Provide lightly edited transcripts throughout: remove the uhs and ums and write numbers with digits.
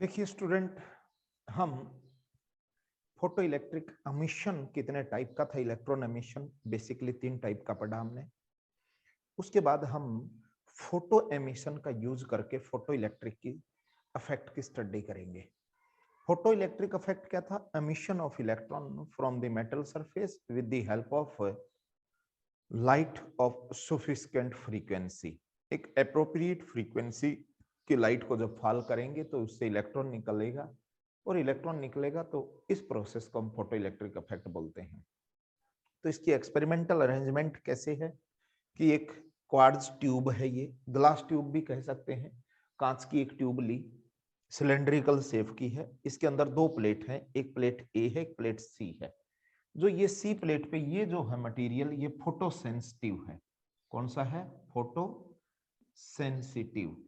देखिए स्टूडेंट, हम photo electric emission कितने टाइप का था, इलेक्ट्रॉन एमिशन बेसिकली 3 टाइप का पढ़ा हमने। उसके बाद हम फोटो एमिशन का यूज करके फोटो इलेक्ट्रिक की इफेक्ट की स्टडी करेंगे। फोटो इलेक्ट्रिक इफेक्ट क्या था? Emission of electron from the metal surface with the help of light of sufficient frequency. एक एप्रोप्रिएट फ्रीक्वेंसी की लाइट को जब फॉल करेंगे तो उससे इलेक्ट्रॉन निकलेगा, और इलेक्ट्रॉन निकलेगा तो इस प्रोसेस को हम फोटो इलेक्ट्रिक इफेक्ट बोलते हैं। तो इसकी एक्सपेरिमेंटल अरेंजमेंट कैसे है कि एक क्वार्ट्ज ट्यूब है, ये ग्लास ट्यूब भी कह सकते हैं, कांच की एक ट्यूब ली, सिलेंड्रिकल शेप की है। इसके अंदर 2 प्लेट हैं, एक प्लेट ए है, एक प्लेट सी है। जो ये सी प्लेट पे ये जो है मटेरियल, ये फोटो सेंसिटिव है। कौन सा है? Photo sensitive.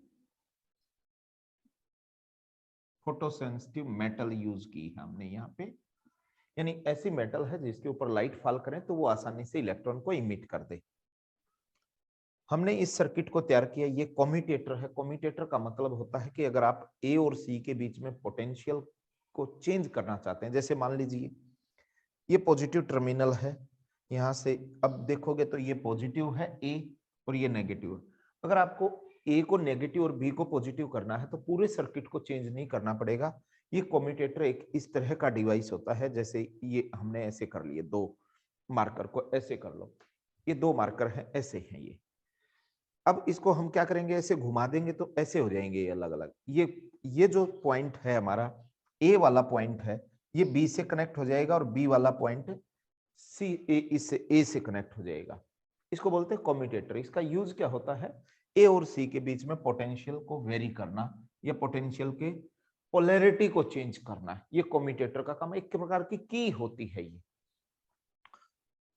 Photo sensitive metal use की है हमने यहाँ पे, यानी ऐसी मेटल है जिसके ऊपर लाइट फॉल करें तो वो आसानी से इलेक्ट्रॉन को इमिट कर दे। हमने इस सर्किट को तैयार किया। ये कम्यूटेटर है। कम्यूटेटर का मतलब होता है कि अगर आप ए और सी के बीच में पोटेंशियल को चेंज करना चाहते हैं, जैसे मान लीजिए ये पॉजिटिव टर्मिनल है, यहां से अब देखोगे तो ये पॉजिटिव है ए और ये नेगेटिव है। अगर आपको ए को नेगेटिव और बी को पॉजिटिव करना है तो पूरे सर्किट को चेंज नहीं करना पड़ेगा। ये कम्यूटेटर एक इस तरह का डिवाइस होता है, जैसे ये हमने ऐसे कर लिए, 2 मार्कर को ऐसे कर लो, ये 2 मार्कर हैं, ऐसे हैं ये। अब इसको हम क्या करेंगे, ऐसे घुमा देंगे तो ऐसे हो जाएंगे ये अलग अलग। ये जो पॉइंट है हमारा, ए वाला पॉइंट है, ये बी से कनेक्ट हो जाएगा, और बी वाला पॉइंट सी इससे ए से कनेक्ट हो जाएगा। इसको बोलते हैं कम्यूटेटर। इसका यूज क्या होता है? ए और सी के बीच में पोटेंशियल को वेरी करना, या पोटेंशियल के पोलैरिटी को चेंज करना, ये कम्यूटेटर का काम है। एक प्रकार की की होती है ये।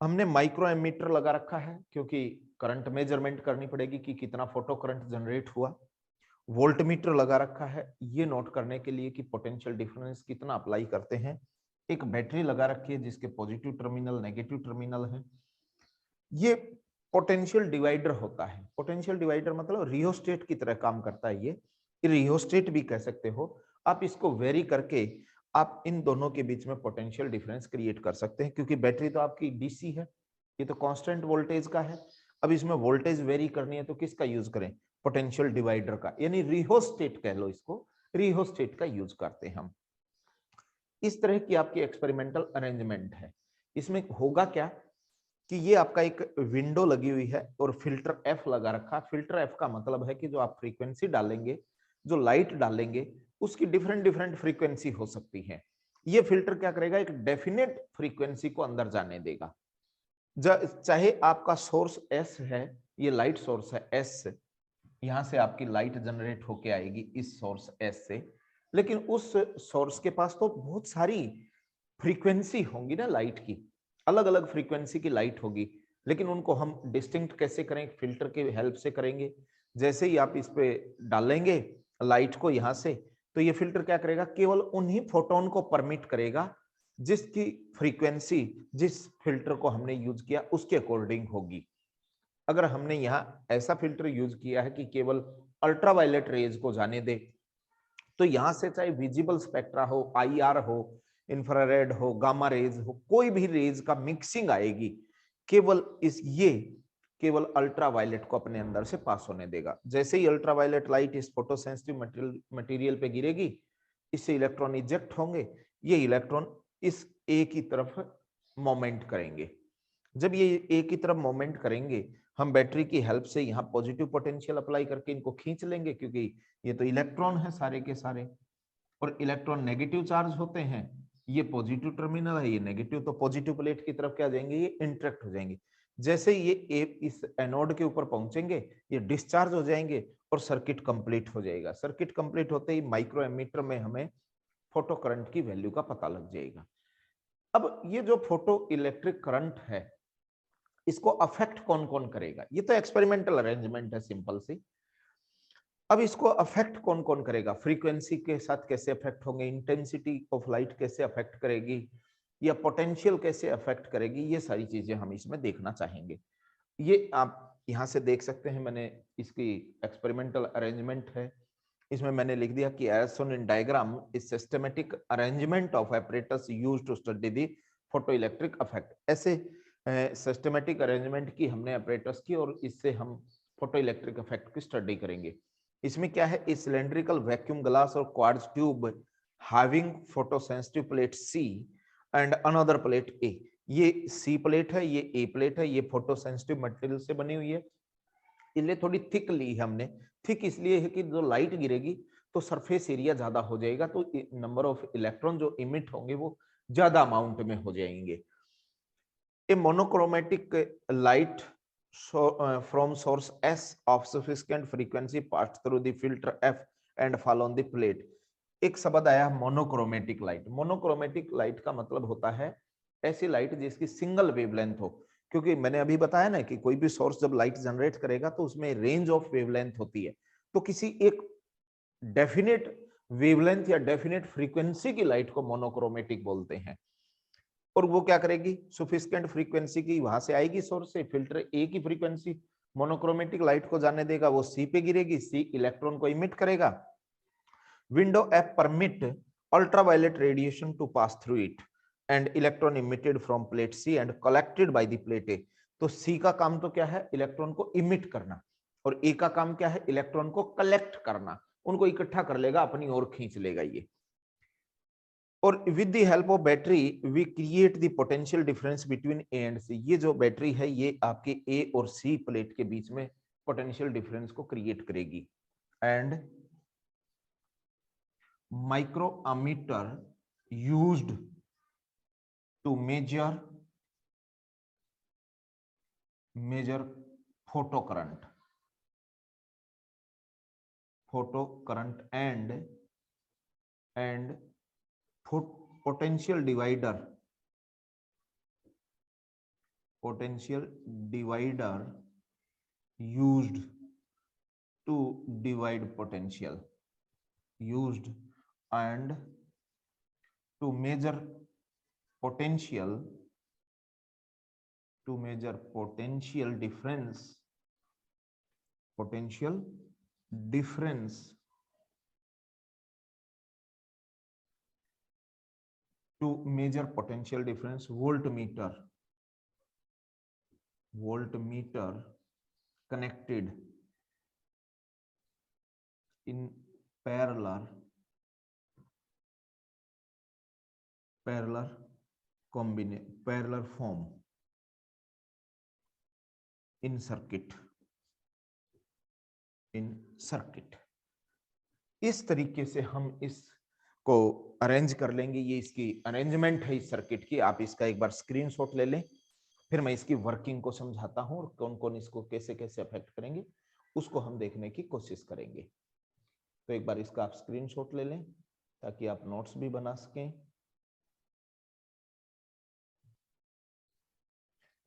हमने माइक्रो एमीटर लगा रखा है क्योंकि करंट मेजरमेंट करनी पड़ेगी कि कितना फोटो करंट जनरेट हुआ। वोल्ट मीटर लगा रखा है ये नोट करने के लिए कि पोटेंशियल डिफरेंस कितना अप्लाई करते हैं। एक बैटरी लगा रखी है जिसके पॉजिटिव टर्मिनल नेगेटिव टर्मिनल है। ये पोटेंशियल डिवाइडर होता है। पोटेंशियल डिवाइडर मतलब रियोस्टेट की तरह काम करता है ये। रियोस्टेट भी कह सकते हो। आप इसको वेरी करके आप इन दोनों के बीच में पोटेंशियल डिफरेंस क्रिएट कर सकते हैं, क्योंकि बैटरी तो आपकी डीसी है, ये तो कांस्टेंट वोल्टेज का है। अब इसमें वोल्टेज वेरी करनी है तो किसका यूज करें? पोटेंशियल डिवाइडर का, यानी रियोस्टेट कह लो इसको। रियोस्टेट का यूज करते हैं हम। इस तरह की आपकी एक्सपेरिमेंटल अरेंजमेंट है। इसमें होगा क्या कि ये आपका एक विंडो लगी हुई है और फिल्टर एफ लगा रखा। फिल्टर एफ का मतलब है कि जो आप फ्रीक्वेंसी डालेंगे, जो लाइट डालेंगे, उसकी डिफरेंट डिफरेंट फ्रीक्वेंसी हो सकती है। ये फिल्टर क्या करेगा? एक डेफिनेट फ्रीक्वेंसी को अंदर जाने देगा। चाहे आपका सोर्स एस है, ये लाइट सोर्स है एस, यहां से आपकी लाइट जनरेट होके आएगी इस सोर्स एस से, लेकिन उस सोर्स के पास तो बहुत सारी फ्रीक्वेंसी होंगी ना लाइट की, अलग अलग फ्रीक्वेंसी की लाइट होगी। लेकिन उनको हम डिस्टिंक्ट कैसे करें? फिल्टर के हेल्प से करेंगे। जैसे ही आप इस पे डालेंगे लाइट को यहां से, तो ये फिल्टर क्या करेगा? केवल उन्हीं फोटोन को परमिट करेगा जिसकी फ्रीक्वेंसी जिस फिल्टर को हमने यूज किया उसके अकॉर्डिंग होगी। अगर हमने यहाँ ऐसा फिल्टर यूज किया है कि केवल अल्ट्रावायलेट रेज को जाने दे, तो यहां से चाहे विजिबल स्पेक्ट्रा हो, आईआर हो, इंफ्रारेड हो, गामा रेज हो, कोई भी रेज का मिक्सिंग आएगी, केवल ये केवल अल्ट्रावायलेट को अपने अंदर से पास होने देगा। जैसे ही अल्ट्रावायलेट लाइट इस फोटोसेंसिटिव मटेरियल पे गिरेगी, इससे इलेक्ट्रॉन इजेक्ट होंगे। ये इलेक्ट्रॉन इस ए की तरफ मोमेंट करेंगे। जब ये ए की तरफ मोमेंट करेंगे, हम बैटरी की हेल्प से यहाँ पॉजिटिव पोटेंशियल अप्लाई करके इनको खींच लेंगे, क्योंकि ये तो इलेक्ट्रॉन है सारे के सारे, और इलेक्ट्रॉन नेगेटिव चार्ज होते हैं। ये पॉजिटिव टर्मिनल है, ये नेगेटिव, तो पॉजिटिव प्लेट की तरफ क्या जाएंगे? ये इंटरेक्ट हो जाएंगे। जैसे ये इस एनोड के ऊपर पहुंचेंगे, ये डिस्चार्ज हो जाएंगे और सर्किट कंप्लीट हो जाएगा। सर्किट कंप्लीट होते ही माइक्रो एमीटर में हमें फोटो करंट की वैल्यू का पता लग जाएगा। अब ये जो फोटो इलेक्ट्रिक करंट है, इसको अफेक्ट कौन कौन करेगा? ये तो एक्सपेरिमेंटल अरेंजमेंट है सिंपल सी। अब इसको अफेक्ट कौन कौन करेगा? फ्रीक्वेंसी के साथ कैसे अफेक्ट होंगे, इंटेंसिटी ऑफ लाइट कैसे अफेक्ट करेगी, या पोटेंशियल कैसे अफेक्ट करेगी, ये सारी चीजें हम इसमें देखना चाहेंगे। ये आप यहां से देख सकते हैं, मैंने इसकी एक्सपेरिमेंटल अरेंजमेंट है। इसमें मैंने लिख दिया कि as shown in diagram is systematic arrangement of apparatus used to study the photoelectric effect। ऐसे सिस्टमेटिक अरेंजमेंट की हमने apparatus की और इससे हम फोटोइलेक्ट्रिक इफेक्ट की स्टडी करेंगे। इसमें क्या है, इस सिलेंड्रिकल वैक्यूम ग्लास और quartz tube having photosensitive plate C and another plate A. ये सी प्लेट है, ये ए प्लेट है, ये फोटोसेंसिटिव मटेरियल से बनी हुई है। इसलिए थोड़ी थिक ली है हमने। थिक इसलिए है कि जो लाइट गिरेगी तो सरफेस एरिया ज्यादा हो जाएगा, तो नंबर ऑफ इलेक्ट्रॉन जो इमिट होंगे वो ज्यादा अमाउंट में हो जाएंगे। A monochromatic light from source S of sufficient frequency passed through the filter F and fall on the plate। एक शब्द आया मोनोक्रोमेटिक लाइट। मोनोक्रोमेटिक लाइट का मतलब होता है ऐसी लाइट जिसकी सिंगल वेवलेंथ हो, क्योंकि मैंने अभी बताया ना कि कोई भी सोर्स जब लाइट जनरेट करेगा तो उसमें रेंज ऑफ वेवलेंथ होती है, तो किसी एक डेफिनेट वेवलेंथ या डेफिनेट फ्रीक्वेंसी की लाइट को मोनोक्रोमेटिक बोलते हैं। और वो क्या करेगी, सफिशिएंट फ्रीक्वेंसी की वहां से आएगी सोर्स से, फिल्टर ए की फ्रीक्वेंसी मोनोक्रोमेटिक लाइट को जाने देगा, वो सी पे गिरेगी, सी इलेक्ट्रॉन को इमिट करेगा। Window F permit ultraviolet radiation to pass through it and electron emitted from plate C and collected by the plate A. तो सी का काम तो क्या है, इलेक्ट्रॉन को इमिट करना, और ए का काम क्या है, इलेक्ट्रॉन को कलेक्ट करना, उनको इकट्ठा कर लेगा, अपनी ओर खींच लेगा ये। और with the help of battery we create the potential difference between A and C. ये जो बैटरी है ये आपके ए और सी प्लेट के बीच में पोटेंशियल डिफरेंस को क्रिएट करेगी। And micrometer used to measure photo current and potential divider used to divide potential used and to measure potential difference to measure potential difference voltmeter connected in parallel form in circuit। इस तरीके से हम इसको arrange कर लेंगे। ये इसकी arrangement है इस सर्किट की। आप इसका एक बार स्क्रीनशॉट ले लें, फिर मैं इसकी वर्किंग को समझाता हूं और कौन कौन इसको कैसे कैसे अफेक्ट करेंगे उसको हम देखने की कोशिश करेंगे। तो एक बार इसका आप स्क्रीनशॉट ले लें ताकि आप नोट्स भी बना सकें।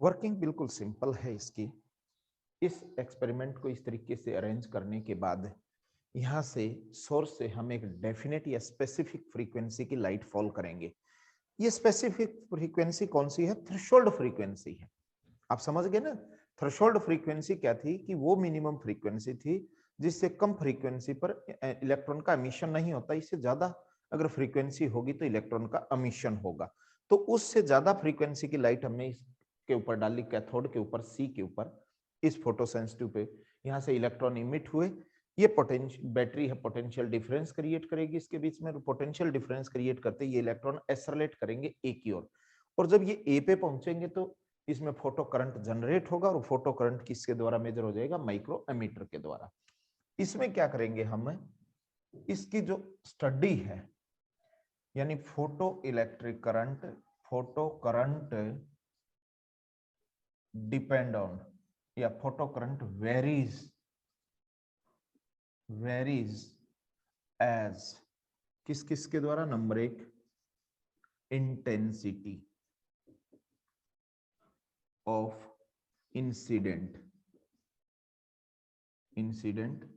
वर्किंग बिल्कुल सिंपल है इसकी। इस एक्सपेरिमेंट को इस तरीके से अरेंज करने के बाद यहां से सोर्स से हम एक डेफिनेट या स्पेसिफिक फ्रीक्वेंसी की लाइट फॉल करेंगे। ये स्पेसिफिक फ्रीक्वेंसी कौन सी है, थ्रेशोल्ड फ्रीक्वेंसी है। आप समझ गए ना, थ्रेशोल्ड फ्रीक्वेंसी क्या थी कि वो मिनिमम फ्रीक्वेंसी थी जिससे कम फ्रीक्वेंसी पर इलेक्ट्रॉन का एमिशन नहीं होता, इससे ज्यादा अगर फ्रीक्वेंसी होगी तो इलेक्ट्रॉन का एमिशन होगा। तो उससे ज्यादा फ्रीक्वेंसी की लाइट हमने इसके ऊपर डाली, कैथोड के ऊपर, सी के ऊपर, इस फोटोसेंसिटिव पे। यहां से इलेक्ट्रॉन इमिट हुए, ये पोटेंशियल बैटरी है, पोटेंशियल डिफरेंस क्रिएट करेगी इसके बीच में। पोटेंशियल डिफरेंस क्रिएट करते ये इलेक्ट्रॉन एक्सेलरेट करेंगे ए की ओर, और जब ये ए पे पहुंचेंगे तो इसमें फोटो करंट जनरेट होगा, और फोटो करंट किसके द्वारा मेजर हो जाएगा, माइक्रो एमीटर के द्वारा। इसमें क्या करेंगे हम, इसकी जो स्टडी है यानी photoelectric current depend on या फोटो करंट वेरीज एज किस किस के द्वारा, नंबर एक intensity of incident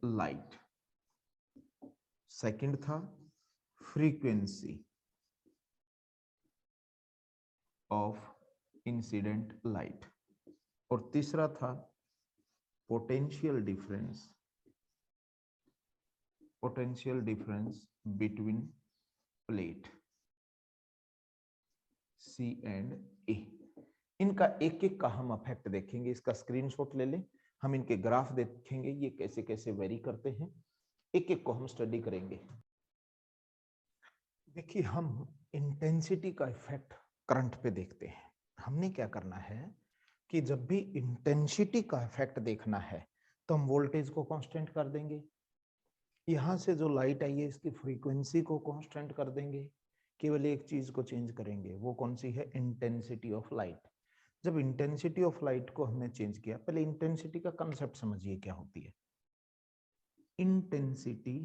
light, second था फ्रीक्वेंसी ऑफ इंसिडेंट लाइट, और तीसरा था potential difference potential difference between plate C and A. इनका एक एक का हम इफेक्ट देखेंगे, इसका स्क्रीनशॉट ले लें, हम इनके ग्राफ देखेंगे ये कैसे कैसे वेरी करते हैं, एक एक को हम स्टडी करेंगे। देखिए हम इंटेंसिटी का इफेक्ट करंट पे देखते हैं। हमने क्या करना है कि जब भी इंटेंसिटी का इफेक्ट देखना है तो हम वोल्टेज को कांस्टेंट कर देंगे, यहां से जो लाइट आई है इसकी फ्रीक्वेंसी को कांस्टेंट कर देंगे, केवल एक चीज को चेंज करेंगे, वो कौन सी है, इंटेंसिटी ऑफ लाइट। जब इंटेंसिटी ऑफ लाइट को हमने चेंज किया, पहले इंटेंसिटी का कंसेप्ट समझिए क्या होती है। इंटेंसिटी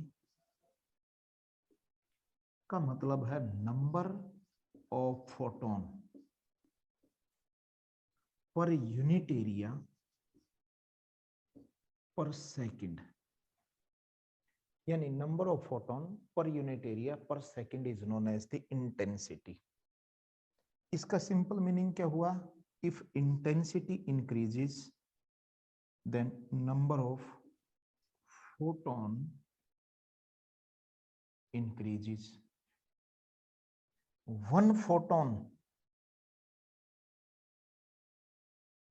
का मतलब है number of photon per unit area per second, यानी number of photon per unit area per second is known as the intensity. इसका सिंपल मीनिंग क्या हुआ, if intensity increases then number of photon increases. One photon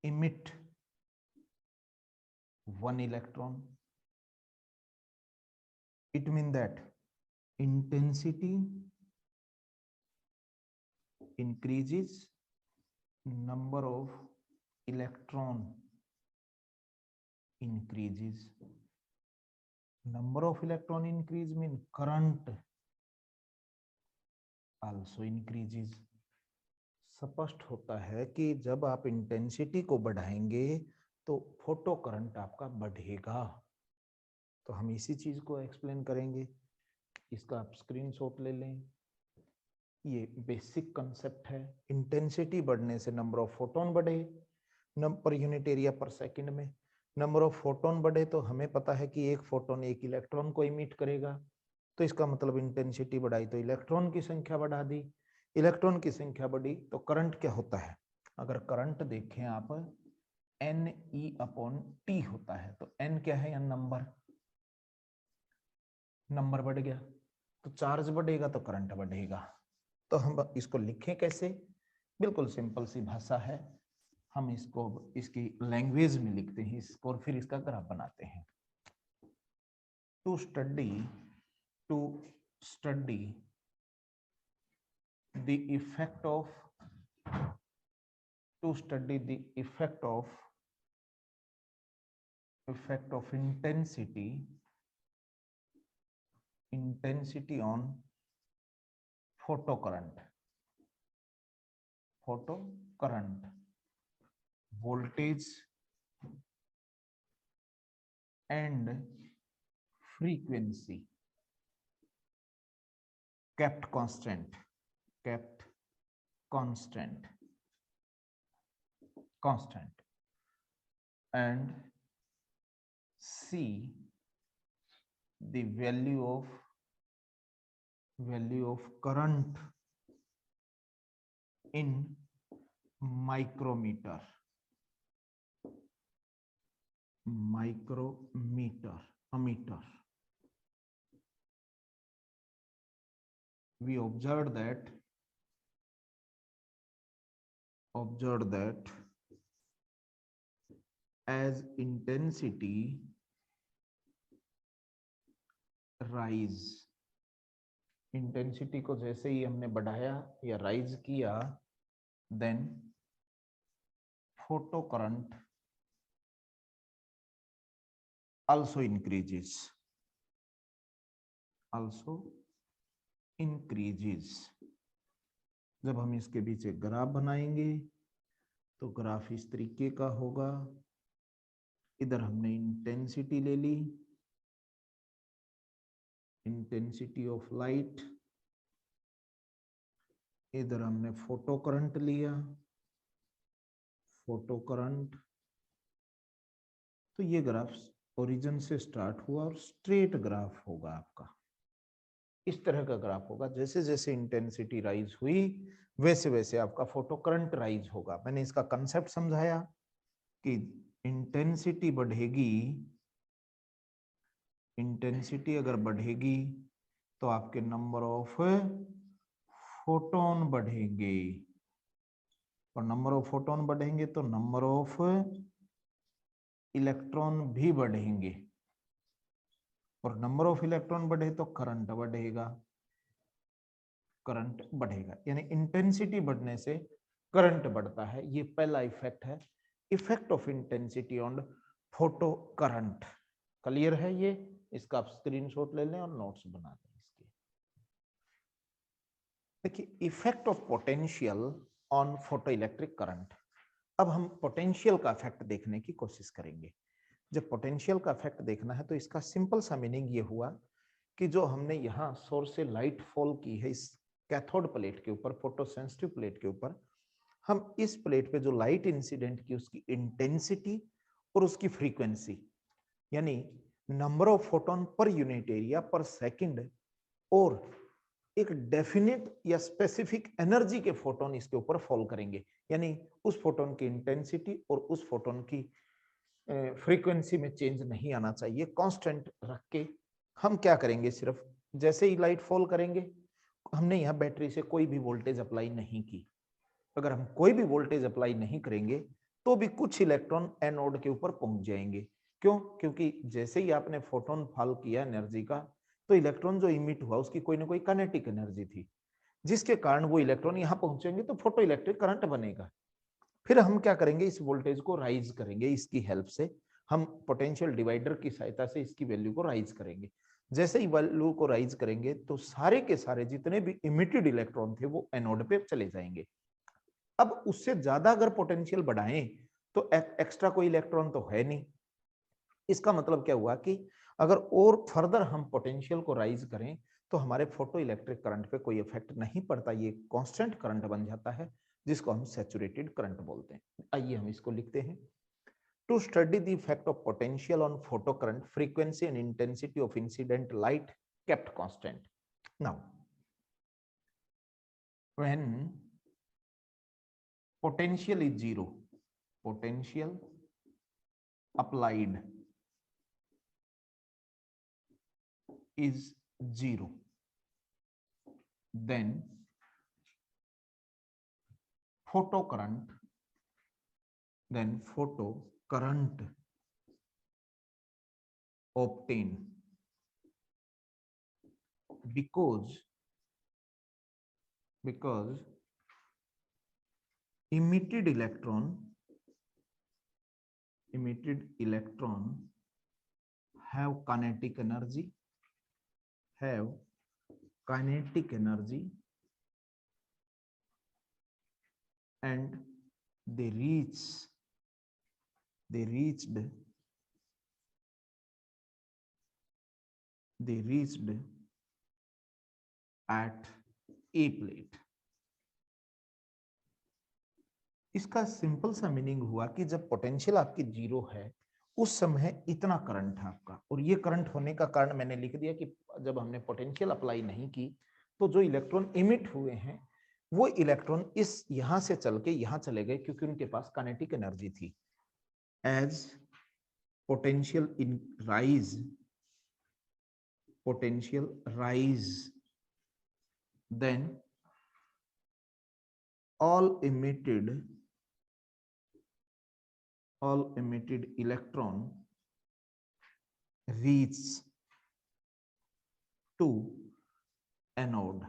emit one electron, it means that intensity increases, number of electron increases. Number of electron increase mean current also increases. स्पष्ट होता है कि जब आप intensity को बढ़ाएंगे तो photo current आपका बढ़ेगा। तो हम इसी चीज को एक्सप्लेन करेंगे, इसका आप स्क्रीनशॉट ले लें। ये बेसिक कंसेप्ट है, इंटेंसिटी बढ़ने से नंबर ऑफ फोटोन बढ़े पर यूनिट एरिया पर सेकंड में। नंबर ऑफ फोटोन बढ़े तो हमें पता है कि एक फोटोन एक इलेक्ट्रॉन को इमिट करेगा, तो इसका मतलब इंटेंसिटी बढ़ाई तो इलेक्ट्रॉन की संख्या बढ़ा दी, इलेक्ट्रॉन की संख्या बढ़ी तो करंट क्या होता है। अगर करंट देखें आप NE/T होता है, तो N क्या है, या नंबर बढ़ गया तो चार्ज बढ़ेगा तो करंट बढ़ेगा। तो हम इसको लिखें कैसे, बिल्कुल सिंपल सी भाषा है, हम इसको इसकी लैंग्वेज में लिखते हैं इसको और फिर इसका ग्राफ बनाते हैं। To study the effect of intensity on photocurrent, voltage and frequency kept constant and see the value of current in micrometer. Ammeter. We observed that as intensity rise, intensity को जैसे ही हमने बढ़ाया या राइज किया, then photo current also increases. जब हम इसके बीच एक ग्राफ बनाएंगे तो ग्राफ इस तरीके का होगा, इधर हमने इंटेंसिटी ले ली, इंटेंसिटी ऑफ लाइट, इधर हमने फोटो करंट लिया, फोटो करंट। तो ये ग्राफ ओरिजिन से स्टार्ट हुआ और स्ट्रेट ग्राफ होगा आपका, इस तरह का ग्राफ होगा। जैसे जैसे इंटेंसिटी राइज हुई वैसे वैसे आपका फोटो करंट राइज होगा। मैंने इसका कंसेप्ट समझाया कि इंटेंसिटी बढ़ेगी, इंटेंसिटी अगर बढ़ेगी तो आपके नंबर ऑफ फोटोन बढ़ेंगे, और नंबर ऑफ फोटोन बढ़ेंगे तो नंबर ऑफ इलेक्ट्रॉन भी बढ़ेंगे, और नंबर ऑफ इलेक्ट्रॉन बढ़े तो करंट बढ़ेगा, करंट बढ़ेगा। यानी इंटेंसिटी बढ़ने से करंट बढ़ता है। ये पहला इफेक्ट है, effect of intensity on photo current. Clear है ये? इसका आप स्क्रीनशॉट ले लें और नोट्स बना दें इसके। देखिए effect of potential on photo electric current. अब हम पोटेंशियल का इफेक्ट देखने की कोशिश करेंगे। जब पोटेंशियल का इफेक्ट देखना है तो इसका सिंपल सा मीनिंग ये हुआ कि जो हमने यहाँ सोर्स से लाइट फॉल की है इस कैथोड प्लेट के ऊपर, फोटो सेंसिटिव प्लेट के ऊपर, हम इस प्लेट पे जो लाइट इंसिडेंट की उसकी इंटेंसिटी और उसकी फ्रीक्वेंसी, यानी number of photon per unit area per second और एक डेफिनेट या स्पेसिफिक एनर्जी के फोटोन इसके ऊपर फॉल करेंगे। यानी उस फोटोन की इंटेंसिटी और उस फोटोन की फ्रीक्वेंसी में चेंज नहीं आना चाहिए, कांस्टेंट रख के हम क्या करेंगे, सिर्फ जैसे ही लाइट फॉल करेंगे, हमने यहाँ बैटरी से कोई भी वोल्टेज अप्लाई नहीं की, अगर हम कोई भी वोल्टेज अप्लाई नहीं करेंगे तो भी कुछ इलेक्ट्रॉन एनोड के ऊपर पहुंच जाएंगे। क्यों? क्योंकि जैसे ही आपने फोटोन फॉल किया एनर्जी का, तो इलेक्ट्रॉन जो इमिट हुआ उसकी कोई ना कोई काइनेटिक एनर्जी थी, जिसके कारण वो इलेक्ट्रॉन यहाँ पहुंचेंगे तो फोटो इलेक्ट्रिक करंट बनेगा। फिर हम क्या करेंगे, इस वोल्टेज को राइज करेंगे, इसकी हेल्प से हम पोटेंशियल डिवाइडर की सहायता से इसकी वैल्यू को राइज करेंगे। जैसे ही वैल्यू को राइज करेंगे तो सारे के सारे जितने भी इमिटेड इलेक्ट्रॉन थे वो एनोड पे चले जाएंगे। अब उससे ज्यादा अगर पोटेंशियल बढ़ाएं तो एक्स्ट्रा कोई इलेक्ट्रॉन तो है नहीं। इसका मतलब क्या हुआ कि अगर और फर्दर हम पोटेंशियल को राइज करें तो हमारे फोटो इलेक्ट्रिक करंट पे कोई इफेक्ट नहीं पड़ता, ये कांस्टेंट करंट बन जाता है, जिसको हम सैचुरेटेड करंट बोलते हैं। आइए हम इसको लिखते हैं। To study the effect of potential on photo current, frequency and intensity of incident light kept constant. Now, when potential is zero, potential applied is zero, then photo current obtained because emitted electron have kinetic energy and they reached at a plate. इसका simple सा meaning हुआ कि जब potential आपकी zero है उस समय इतना करंट है आपका, और ये करंट होने का कारण मैंने लिख दिया कि जब हमने पोटेंशियल अप्लाई नहीं की तो जो इलेक्ट्रॉन इमिट हुए हैं वो इलेक्ट्रॉन इस यहां से चल के यहां चले गए, क्योंकि उनके पास काइनेटिक एनर्जी थी। As potential in rise then all emitted electron reach to anode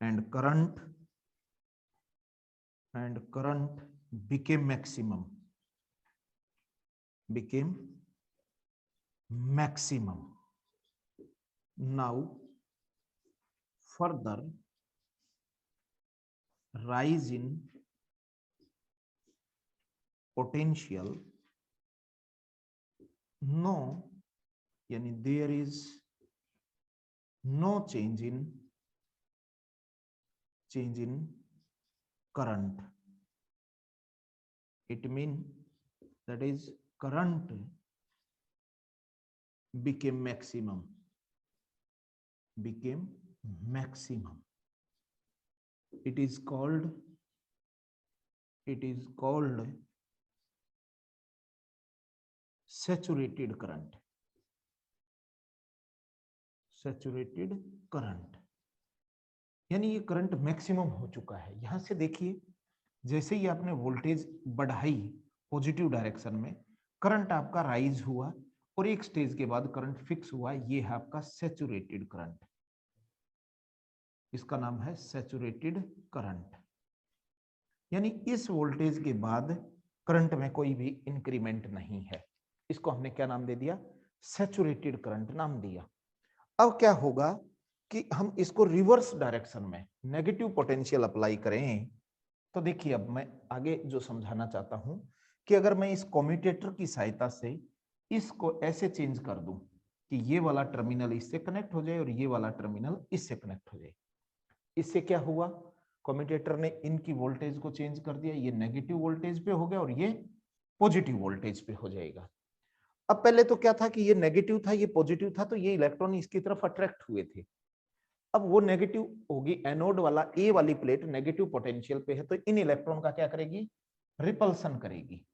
and current became maximum. Now further rise in potential, no, यानी there is no change in current. It means that is current became maximum. It is called saturated current. Saturated current, यानी ये current maximum हो चुका है। यहां से देखिए, जैसे ही आपने वोल्टेज बढ़ाई पॉजिटिव डायरेक्शन में, करंट आपका राइज हुआ और एक स्टेज के बाद करंट फिक्स हुआ। ये है आपका सैचुरेटेड करंट, इसका नाम है सैचुरेटेड करंट। यानी इस वोल्टेज के बाद करंट में कोई भी इंक्रीमेंट नहीं है। इसको हमने क्या नाम दे दिया? सैचुरेटेड करंट नाम दिया। अब क्या होगा कि हम इसको रिवर्स डायरेक्शन में नेगेटिव पोटेंशियल अप्लाई करें। तो देखिए, अब मैं आगे जो समझाना चाहता हूं कि अगर मैं इस कम्यूटेटर की सहायता से इसको ऐसे चेंज कर दूं कि ये वाला टर्मिनल इससे कनेक्ट हो जाए और ये वाला टर्मिनल इससे कनेक्ट हो जाए, इससे क्या हुआ? कम्यूटेटर ने इनकी वोल्टेज को चेंज कर दिया, ये नेगेटिव वोल्टेज पे हो गया और ये पॉजिटिव वोल्टेज पे हो जाएगा। अब पहले तो क्या था कि ये नेगेटिव था, ये पॉजिटिव था, तो ये इलेक्ट्रॉन इसकी तरफ अट्रैक्ट हुए थे। अब वो नेगेटिव होगी, एनोड वाला ए वाली प्लेट नेगेटिव पोटेंशियल पे है, तो इन इलेक्ट्रॉन का क्या करेगी? रिपल्सन करेगी।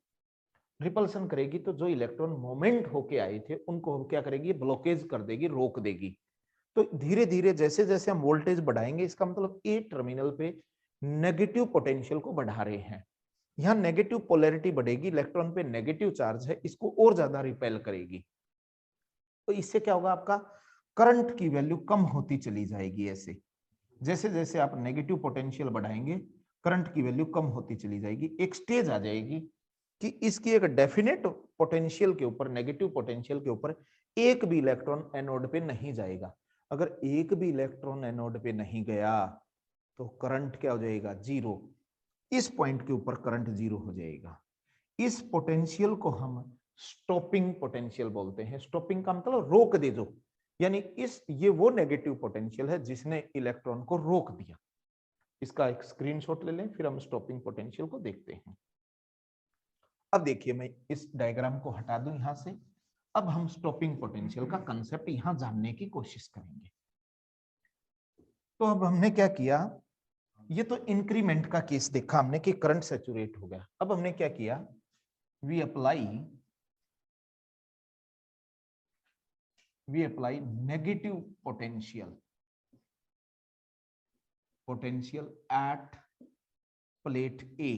रिपल्सन करेगी तो जो इलेक्ट्रॉन मोमेंट होके आए थे उनको क्या करेगी? ब्लॉकेज कर देगी, रोक देगी। तो धीरे धीरे जैसे जैसे हम वोल्टेज बढ़ाएंगे, इसका मतलब ए टर्मिनल पे नेगेटिव पोटेंशियल को बढ़ा रहे हैं। यहाँ नेगेटिव पोलैरिटी बढ़ेगी, इलेक्ट्रॉन पे नेगेटिव चार्ज है, इसको और ज्यादा रिपेल करेगी। तो इससे क्या होगा? आपका करंट की वैल्यू कम होती चली जाएगी। ऐसे जैसे जैसे आप नेगेटिव पोटेंशियल बढ़ाएंगे, करंट की वैल्यू कम होती चली जाएगी। एक स्टेज आ जाएगी कि इसकी एक डेफिनेट पोटेंशियल के ऊपर, नेगेटिव पोटेंशियल के ऊपर एक भी इलेक्ट्रॉन एनोड पे नहीं जाएगा। अगर एक भी इलेक्ट्रॉन एनोड पे नहीं गया तो करंट क्या हो जाएगा? जीरो। इस पॉइंट के ऊपर करंट जीरो हो जाएगा। इस पोटेंशियल को हम स्टॉपिंग पोटेंशियल बोलते हैं। स्टॉपिंग का मतलब रोक दे दो, यानी ये वो नेगेटिव पोटेंशियल है जिसने इलेक्ट्रॉन को रोक दिया। इसका एक स्क्रीनशॉट ले लें, फिर हम स्टॉपिंग पोटेंशियल को देखते हैं। अब देखिए, मैं इस डायग्राम को हटा दूं यहां से। अब हम स्टॉपिंग पोटेंशियल का कंसेप्ट यहां जानने की कोशिश करेंगे। तो अब हमने क्या किया? ये तो इंक्रीमेंट का केस देखा हमने कि करंट सैचुरेट हो गया। अब हमने क्या किया? We apply negative potential at plate A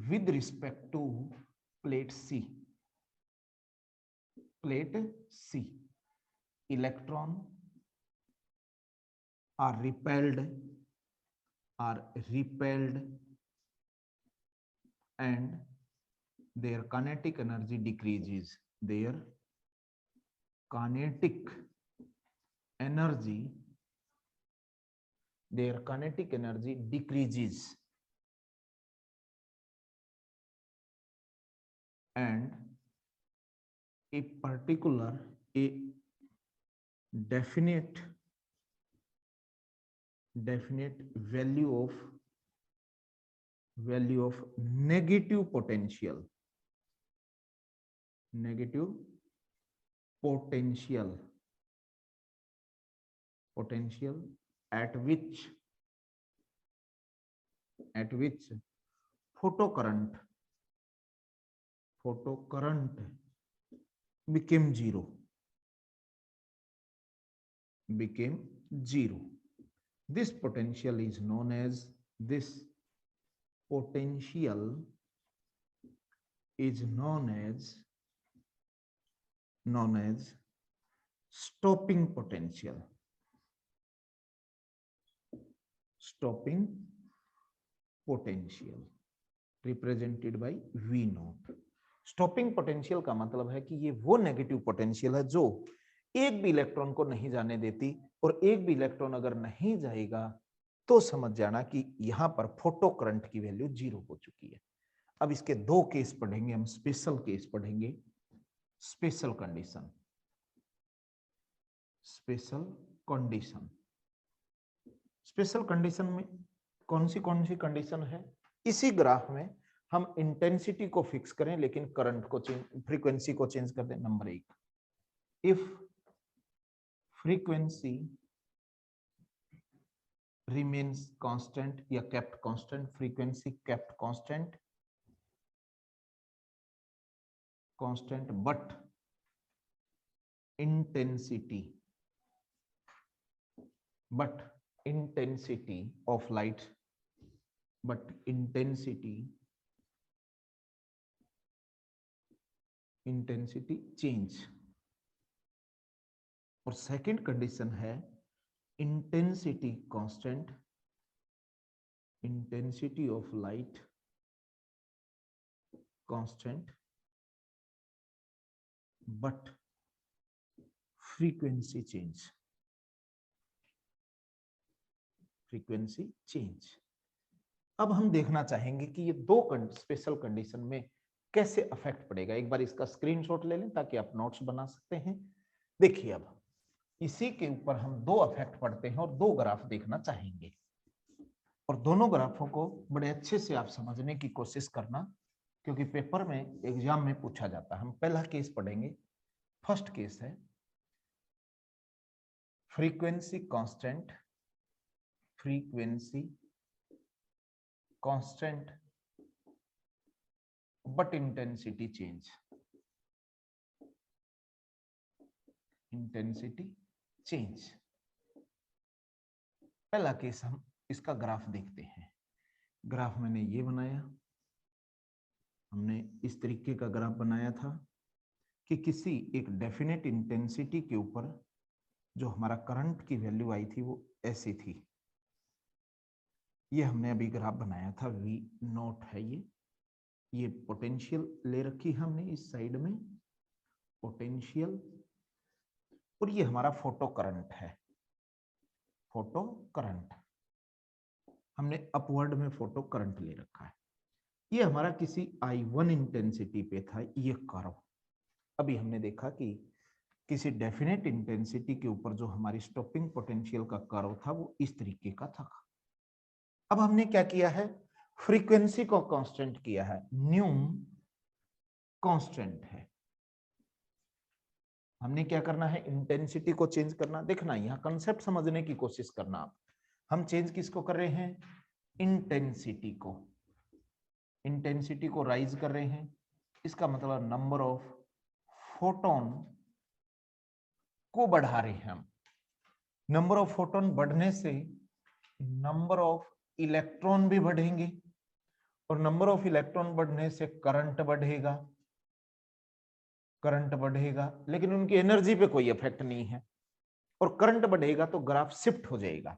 with respect to plate C. Electron are repelled and their kinetic energy decreases. Their kinetic energy decreases and a definite value of negative potential at which photocurrent became zero. This potential is known as stopping potential. Represented by V naught. Stopping potential का मतलब है कि ये वो negative potential है जो एक भी इलेक्ट्रॉन को नहीं जाने देती, और एक भी इलेक्ट्रॉन अगर नहीं जाएगा तो समझ जाना कि यहां पर फोटो करंट की वैल्यू जीरो हो चुकी है। अब इसके दो केस पढ़ेंगे हम, स्पेशल केस पढ़ेंगे। स्पेशल कंडीशन में कौन सी कंडीशन है? इसी ग्राफ में हम इंटेंसिटी को फिक्स करें लेकिन करंट को फ्रीक्वेंसी को चेंज कर दें। Number 1, if frequency remains constant या kept constant, frequency kept constant but intensity, but intensity of light, but intensity change. और सेकंड कंडीशन है intensity constant, intensity of light constant but frequency change, frequency change. अब हम देखना चाहेंगे कि ये दो स्पेशल कंडीशन में कैसे अफेक्ट पड़ेगा। एक बार इसका स्क्रीनशॉट ले लें ताकि आप नोट्स बना सकते हैं। देखिए अब इसी के ऊपर हम दो अफेक्ट पढ़ते हैं और दो ग्राफ देखना चाहेंगे, और दोनों ग्राफों को बड़े अच्छे से आप समझने की कोशिश करना, क्योंकि पेपर में एग्जाम में पूछा जाता है। हम पहला केस पढ़ेंगे। फर्स्ट केस है frequency constant, frequency constant but intensity change, intensity change. पहला केस हम इसका ग्राफ देखते हैं। ग्राफ मैंने ये बनाया, हमने इस तरीके का ग्राफ बनाया था कि किसी एक डेफिनेट इंटेंसिटी के ऊपर जो हमारा करंट की वैल्यू आई थी वो ऐसी थी। ये हमने अभी ग्राफ बनाया था, V नॉट है ये पोटेंशियल ले रखी हमने इस साइड में, पोटेंशियल, और ये हमारा फोटो करंट है, फोटो करंट हमने अपवर्ड में फोटो करंट ले रखा है। ये हमारा किसी I1 इंटेंसिटी पे था ये कर्व। अभी हमने देखा कि किसी डेफिनेट इंटेंसिटी के ऊपर जो हमारी स्टॉपिंग पोटेंशियल का कर्व था वो इस तरीके का था। अब हमने क्या किया है, फ्रीक्वेंसी को कांस्टेंट किया है, न्यू कांस्टेंट है। हमने क्या करना है, इंटेंसिटी को चेंज करना। देखना यहाँ कंसेप्ट समझने की कोशिश करना आप। हम चेंज किसको कर रहे हैं, इंटेंसिटी को, इंटेंसिटी को राइज कर रहे हैं। इसका मतलब नंबर ऑफ फोटोन को बढ़ा रहे हैं हम। नंबर ऑफ फोटोन बढ़ने से नंबर ऑफ इलेक्ट्रॉन भी बढ़ेंगे, और नंबर ऑफ इलेक्ट्रॉन बढ़ने से करंट बढ़ेगा, करंट बढ़ेगा, लेकिन उनकी एनर्जी पे कोई इफेक्ट नहीं है। और करंट बढ़ेगा तो ग्राफ शिफ्ट हो जाएगा।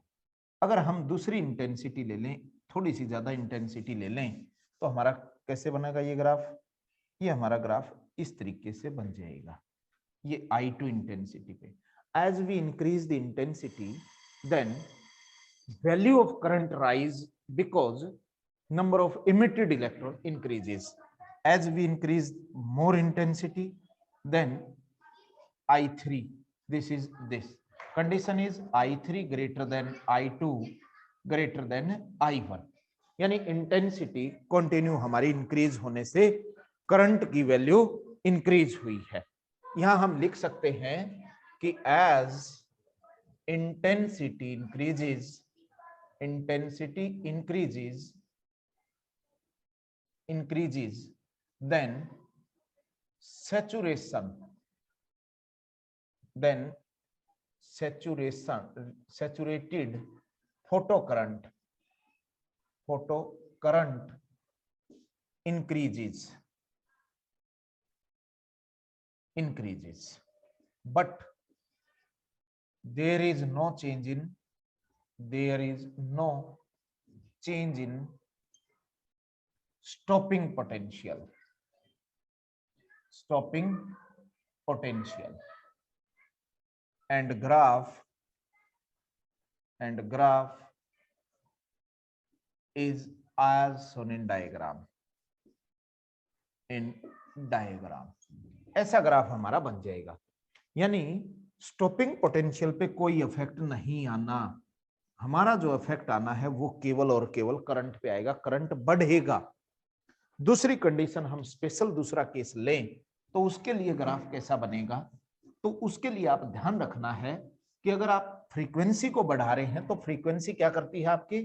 अगर हम दूसरी इंटेंसिटी ले लें, थोड़ी सी ज्यादा इंटेंसिटी ले लें, तो हमारा कैसे बनेगा ये ग्राफ, ये हमारा ग्राफ इस तरीके से बन जाएगा। ये I2 इंटेंसिटी पे, as we increase the intensity then value of current rise because number of emitted electron increases. As we increase more intensity, then I3, this is this condition is I3 greater than I2 greater than I1, यानी intensity continue हमारी increase होने से current की value increase हुई है। यहां हम लिख सकते हैं कि as intensity increases, intensity increases then saturated photocurrent increases, but there is no change in stopping potential, and graph is as shown in diagram, ऐसा ग्राफ हमारा बन जाएगा। यानी स्टॉपिंग पोटेंशियल पे कोई इफेक्ट नहीं आना, हमारा जो इफेक्ट आना है वो केवल और केवल करंट पे आएगा, करंट बढ़ेगा। दूसरी कंडीशन हम स्पेशल दूसरा केस लें तो उसके लिए ग्राफ कैसा बनेगा, तो उसके लिए आप ध्यान रखना है कि अगर आप फ्रीक्वेंसी को बढ़ा रहे हैं तो फ्रीक्वेंसी क्या करती है, आपकी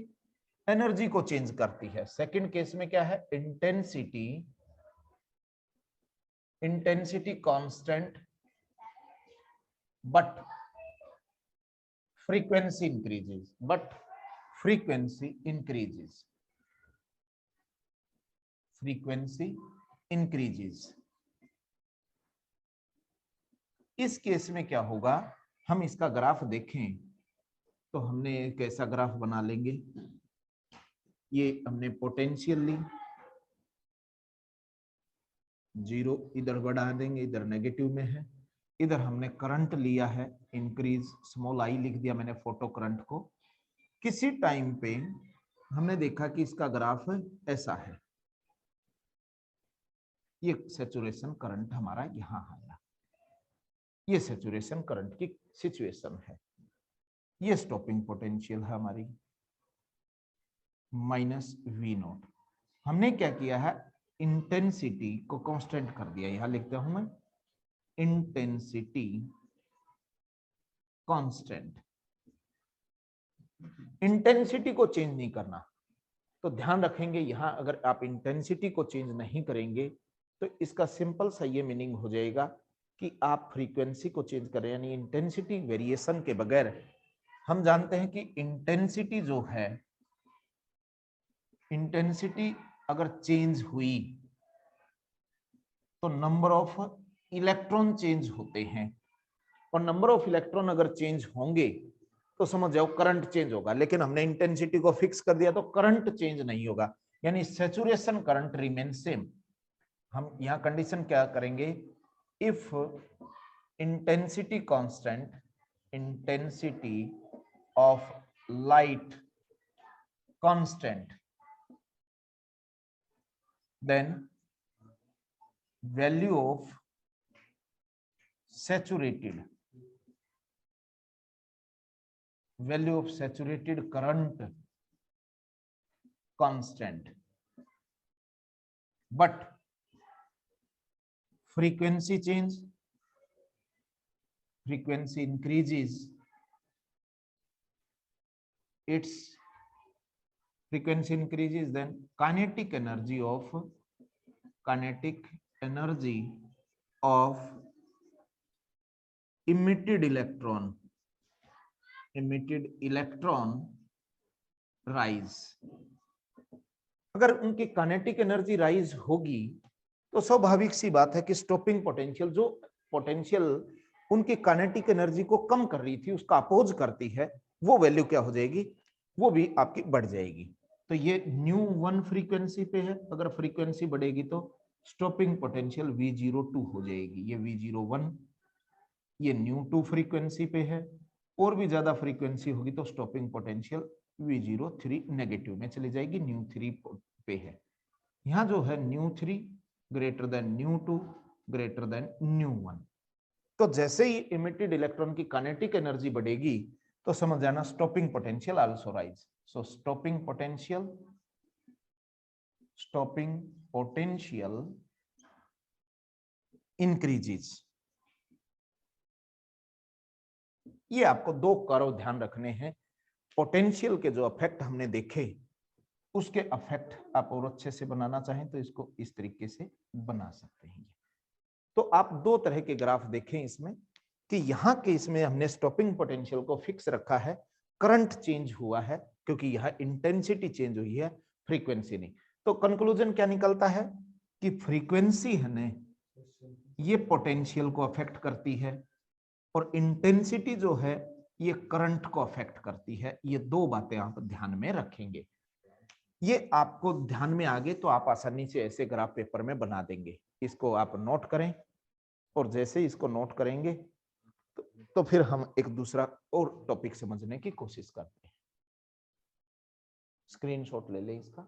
एनर्जी को चेंज करती है। सेकंड केस में क्या है, intensity constant but frequency increases, but frequency increases, frequency increases। इस केस में क्या होगा, हम इसका ग्राफ देखें तो हमने एक ऐसा ग्राफ बना लेंगे, ये हमने पोटेंशियल ली, 0 इधर बढ़ा देंगे, इधर नेगेटिव में है, इधर हमने करंट लिया है इंक्रीज, स्मॉल आई लिख दिया मैंने फोटो करंट को। किसी टाइम पे हमने देखा कि इसका ग्राफ ऐसा है, ये सैचुरेशन करंट हमारा यहां आया, ये सैचुरेशन करंट की सिचुएशन है, ये स्टॉपिंग पोटेंशियल है हमारी माइनस वी नॉट। हमने क्या किया है, इंटेंसिटी को कांस्टेंट कर दिया, यहां लिखता हूं मैं इंटेंसिटी कांस्टेंट। इंटेंसिटी को चेंज नहीं करना, तो ध्यान रखेंगे यहां अगर आप इंटेंसिटी को चेंज नहीं करेंगे तो इसका सिंपल सा ये मीनिंग हो जाएगा कि आप फ्रीक्वेंसी को चेंज करें, यानी इंटेंसिटी वेरिएशन के बगैर। हम जानते हैं कि इंटेंसिटी जो है, इंटेंसिटी अगर चेंज हुई तो नंबर ऑफ इलेक्ट्रॉन चेंज होते हैं, और नंबर ऑफ इलेक्ट्रॉन अगर चेंज होंगे तो समझ जाओ करंट चेंज होगा। लेकिन हमने इंटेंसिटी को फिक्स कर दिया तो करंट चेंज नहीं होगा, यानी सैचुरेशन करंट रिमेन सेम। हम यहां कंडीशन क्या करेंगे, if intensity constant, intensity of light constant, then value of saturated current constant, but frequency increases, its frequency increases, then kinetic energy of emitted electron rise। अगर उनकी kinetic energy rise होगी तो स्वाभाविक सी बात है कि स्टॉपिंग पोटेंशियल, जो potential उनकी काइनेटिक एनर्जी को कम कर रही थी उसका अपोज करती है, वो वैल्यू क्या हो जाएगी, वो भी आपकी बढ़ जाएगी। तो ये न्यू 1 फ्रीक्वेंसी पे है, अगर फ्रीक्वेंसी बढ़ेगी तो स्टॉपिंग पोटेंशियल V02 हो जाएगी, ये V01, ये न्यू 2 फ्रीक्वेंसी पे है, और भी ज्यादा फ्रीक्वेंसी होगी तो स्टॉपिंग पोटेंशियल V03 नेगेटिव में चली जाएगी, न्यू 3 पे है। यहां जो है new 3 greater than new 2 greater than new 1। तो जैसे ही इमिटेड इलेक्ट्रॉन की काइनेटिक एनर्जी बढ़ेगी तो समझ जाना स्टॉपिंग पोटेंशियल आल्सो राइज। सो स्टॉपिंग पोटेंशियल इंक्रीजेस। ये आपको दो कर्व ध्यान रखने हैं, पोटेंशियल के जो इफेक्ट हमने देखे उसके इफेक्ट आप और अच्छे से बनाना चाहें तो इसको इस तरीके से बना सकते हैं। तो आप दो तरह के ग्राफ देखें इसमें, कि यहाँ के इसमें हमने स्टॉपिंग पोटेंशियल को फिक्स रखा है, करंट चेंज हुआ है क्योंकि यह इंटेंसिटी चेंज हुई है, फ्रीक्वेंसी नहीं। तो कंक्लूजन क्या निकलता है कि फ्रीक्वेंसी है ने ये पोटेंशियल को अफेक्ट करती है और इंटेंसिटी जो है ये करंट को अफेक्ट करती है। ये दो बातें आप ध्यान में रखेंगे, ये आपको ध्यान में आ गए तो आप आसानी से ऐसे ग्राफ पेपर में बना देंगे। इसको आप नोट करें, और जैसे ही इसको नोट करेंगे तो फिर हम एक दूसरा और टॉपिक समझने की कोशिश करते हैं। स्क्रीनशॉट ले लें इसका।